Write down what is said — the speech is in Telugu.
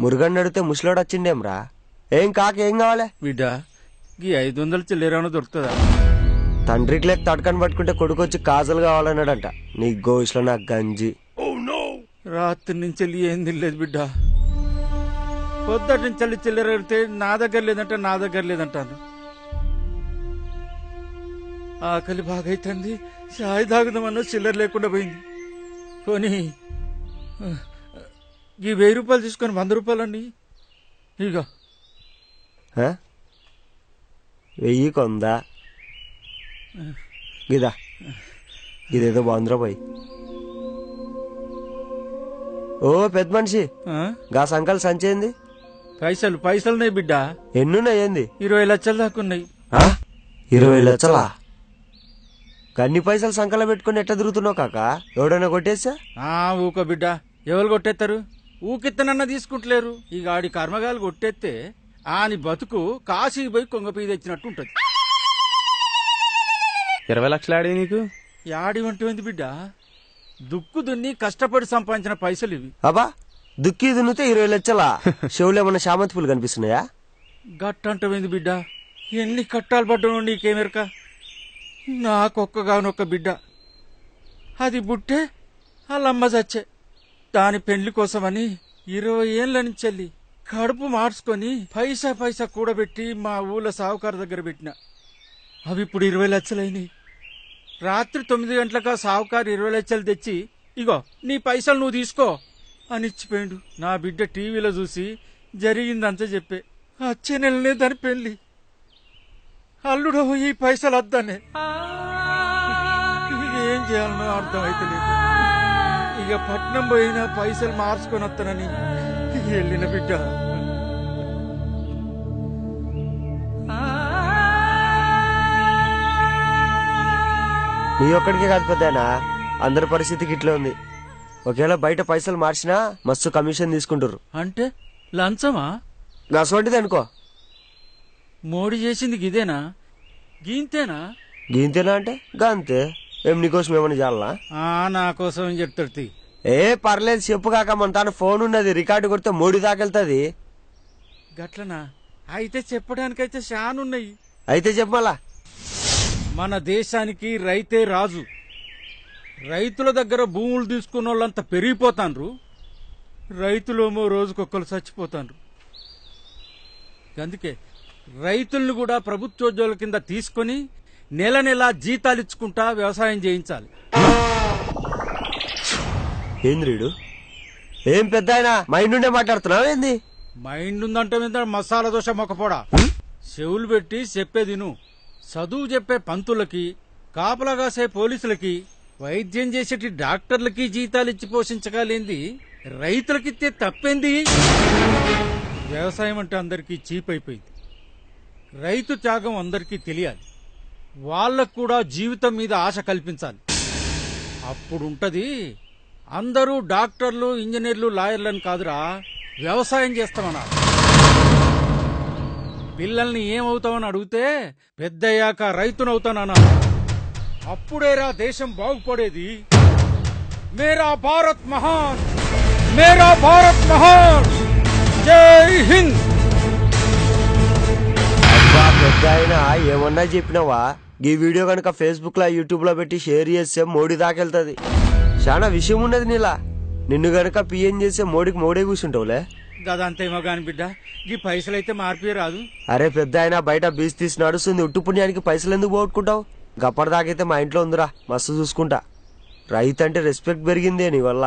మురుగన్ అడిగితే ముసలోడు వచ్చిండేమ్రా. ఏం కాకేం కావాలి బిడ్డ? ఈ 500 చిల్లరేమో దొరుకుతుందా? తండ్రికి లేక తడకని పట్టుకుంటే కొడుకొచ్చి కాజలు కావాలన్నాడంట. నీ గోష్లో నాకు గంజి. రాత్రి నుంచి వెళ్ళి ఏం తినలేదు బిడ్డ. పొద్దుటి నుంచి వెళ్ళి చిల్లర అడిగితే నా దగ్గర లేదంటాను. ఆకలి బాగైతుంది, చాయ్ తాగుదామన్నా చిల్లర లేకుండా పోయింది. పోనీ ఈ 1000 రూపాయలు తీసుకొని 100 రూపాయలండి. ఇక 1000 కొందా గిదా, ఇదేదో బాగుందిరా పోయి. ఓ పెద్ద మనిషి, గా సంకల్ సంచేంది? పైసలున్నాయి బిడ్డ. ఎన్నున్నాయి? ఏంది? 20 లక్షల దాకా ఉన్నాయి. 20 లక్షలా? కన్ని పైసలు సంకల పెట్టుకుని ఎట్లా తిరుగుతున్నావు కాక? ఎవడైనా కొట్టేసా? ఊకో బిడ్డ, ఎవరు కొట్టేస్తారు? ఊకిత్తనన్నా తీసుకుంటలేరు. ఈ గాడి కర్మగాలు కొట్టేస్తే ఆని బతుకు కాశీకి పోయి కొంగపీ తెచ్చినట్టు ఉంటది. 20 లక్షలు ఆడి నీకు? యాడి వంటి బిడ్డ, దుక్కు దున్ని కష్టపడి సంపాదించిన పైసలు ఇవి. అబ్బా, దుక్కి దున్నితే 20 లక్షలా? చెవులు ఏమన్నా శామంతి పూలు కనిపిస్తున్నాయా? గట్టంటమైంది బిడ్డ, ఎన్ని కట్టాలు పడ్డానో నీకేమెరక. నాకొక్కగానొక్క బిడ్డ, అది బుట్టే వాళ్ళమ్మ చచ్చే. దాని పెండ్లి కోసమని 20 ఏళ్ల నుంచి కడుపు మార్చుకొని పైసా కూడబెట్టి మా ఊళ్ళో సావుకారు దగ్గర పెట్టిన. అవి ఇప్పుడు 20 లక్షలైనాయి. రాత్రి 9 గంటలకు సావుకారు 20 లక్షలు తెచ్చి, ఇగో నీ పైసలు నువ్వు తీసుకో అని ఇచ్చిపోయిండు. నా బిడ్డ టీవీలో చూసి జరిగిందంతా చెప్పే. వచ్చే నెలనే దాని పెళ్లి. అల్లుడు ఈ పైసలు వద్దనే. ఏం చేయాలనో అర్థమైతే లేదు. ఇక పట్నం పోయినా పైసలు మార్చుకొని వస్తానని వెళ్ళిన బిడ్డ. నీ ఒక్కడికే కాదు పెద్దనా, అందరి పరిస్థితికి ఇట్లా ఉంది. ఒకవేళ బయట పైసలు మార్చినా మస్తు కమిషన్ తీసుకుంటారు. అంటే లంచమా? గసవంటిది అనుకో. మోడీ చేసింది గిదేనా? గీంతేనా? గీంతేనా అంటే గంతే. ఏం నీకోసం ఏమన్నా చేయాలా? నా కోసం చెప్తాడు. ఏ పర్లేదు చెప్పు కాక, మన తాను ఫోన్ ఉన్నది, రికార్డు కొడితే మోడీ దాకెళ్తాది. గట్లనా? అయితే చెప్పడానికైతే షానున్నాయి. అయితే చెప్పమలా. మన దేశానికి రైతే రాజు. రైతుల దగ్గర భూములు తీసుకున్న వాళ్ళంతా పెరిగిపోతాండ్రు, రైతులేమో రోజుకొక్కరు చచ్చిపోతాండ్రు. అందుకే రైతుల్ని కూడా ప్రభుత్వోద్యోగుల కింద తీసుకొని నెల నెల జీతాలు ఇచ్చుకుంటా వ్యవసాయం చేయించాలి. ఏంద్రీడు ఏం పెద్ద ఆయన మైండ్ ఉండే మాట్లాడుతున్నావు? ఏంది మైండ్ ఉందంటే మసాలా దోశ మొక్కపోడా. చెవులు పెట్టి చెప్పేదిను. చదువు చెప్పే పంతులకి, కాపలా కాసే పోలీసులకి, వైద్యం చేసేటి డాక్టర్లకి జీతాలు ఇచ్చి పోషించగలేంది రైతులకిస్తే తప్పేంది? వ్యవసాయం అంటే అందరికీ చీప్ అయిపోయింది. రైతు త్యాగం అందరికీ తెలియాలి. వాళ్లకు కూడా జీవితం మీద ఆశ కల్పించాలి. అప్పుడుంటది అందరూ డాక్టర్లు, ఇంజనీర్లు, లాయర్లని కాదురా, వ్యవసాయం చేస్తామన్నారు. పిల్లల్ని ఏమవుతామని అడిగితే పెద్దయ్యాక రైతునవుతానన్నారు. అప్పుడేరా దేశం బాగుపడేది. మేరా భారత్ మహాన్, మేరా భారత్ మహాన్, జై హింద్. అబ్బా పెద్ద ఆయన ఏమన్నా చెప్పినావా? ఈ వీడియో కనుక ఫేస్బుక్ లో, యూట్యూబ్ లో పెట్టి షేర్ చేస్తే మోడీ దాకెళ్తాది. చాలా విషయం ఉన్నది నీలా. నిన్ను గనక పిఎం చేస్తే మోడీకి మోడే కూర్చుంటావులే. గదంతేమో గాని బిడ్డ, ఈ పైసలైతే మార్పే రాదు. అరే పెద్ద ఆయన బయట బీచ్ తీసి నడుస్తుంది, ఉట్టు పుణ్యానికి పైసలు ఎందుకు పోగొట్టుకుంటావు? గప్పటిదాకైతే మా ఇంట్లో ఉందిరా, మస్తు చూసుకుంటా. రైతు అంటే రెస్పెక్ట్ పెరిగిందే నీ వల్ల.